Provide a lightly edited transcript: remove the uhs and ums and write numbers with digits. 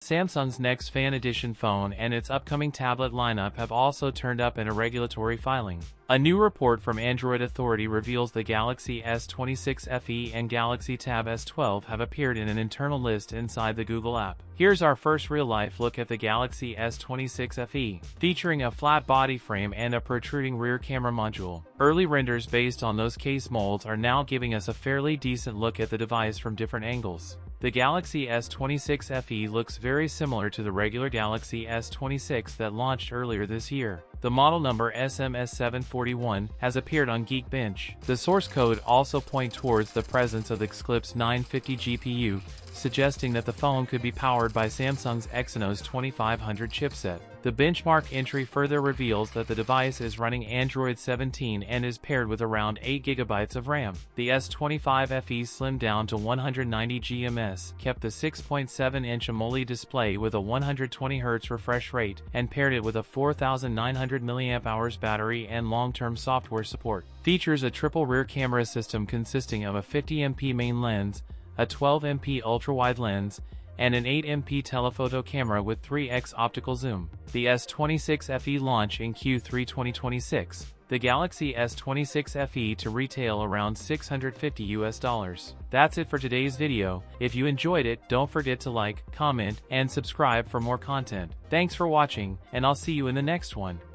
Samsung's next Fan Edition phone and its upcoming tablet lineup have also turned up in a regulatory filing. A new report from Android Authority reveals the Galaxy S26 FE and Galaxy Tab S12 have appeared in an internal list inside the Google app. Here's our first real-life look at the Galaxy S26 FE, featuring a flat body frame and a protruding rear camera module. Early renders based on those case molds are now giving us a fairly decent look at the device from different angles. The Galaxy S26 FE looks very similar to the regular Galaxy S26 that launched earlier this year. The model number SMS741 has appeared on Geekbench. The source code also points towards the presence of the Xclipse 950 GPU, suggesting that the phone could be powered by Samsung's Exynos 2500 chipset. The benchmark entry further reveals that the device is running Android 17 and is paired with around 8 GB of RAM. The S25 FE slimmed down to 190 GMS, kept the 6.7-inch AMOLED display with a 120Hz refresh rate, and paired it with a 4,900 mAh battery and long-term software support. Features a triple rear camera system consisting of a 50MP main lens, a 12MP ultra-wide lens, and an 8MP telephoto camera with 3x optical zoom. The S26 FE launch in Q3 2026. The Galaxy S26 FE to retail around $650 US. That's it for today's video. If you enjoyed it, don't forget to like, comment, and subscribe for more content. Thanks for watching, and I'll see you in the next one.